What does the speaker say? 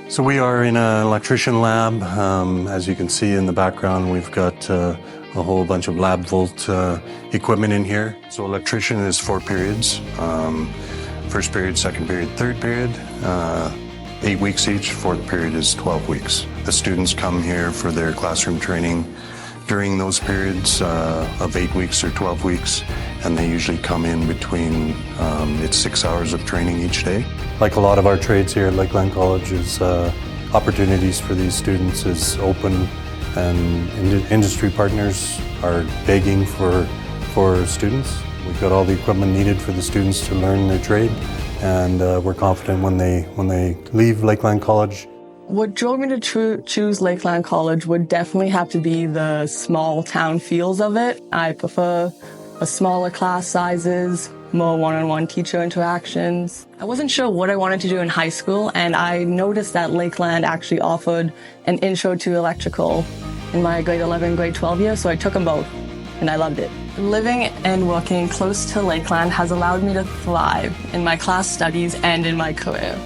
So we are in an electrician lab. As you can see in the background, we've got a whole bunch of lab volt equipment in here. So electrician is 4 periods. First period, second period, third period. 8 weeks each. Fourth period is 12 weeks. The students come here for their classroom training during those periods of 8 weeks or 12 weeks, and they usually come in between, it's 6 hours of training each day. Like a lot of our trades here at Lakeland College, opportunities for these students is open, and industry partners are begging for students. We've got all the equipment needed for the students to learn their trade, and we're confident when they leave Lakeland College. What drove me to choose Lakeland College would definitely have to be the small town feels of it. I prefer smaller class sizes, more one-on-one teacher interactions. I wasn't sure what I wanted to do in high school, and I noticed that Lakeland actually offered an intro to electrical in my grade 11, grade 12 year, so I took them both, and I loved it. Living and working close to Lakeland has allowed me to thrive in my class studies and in my career.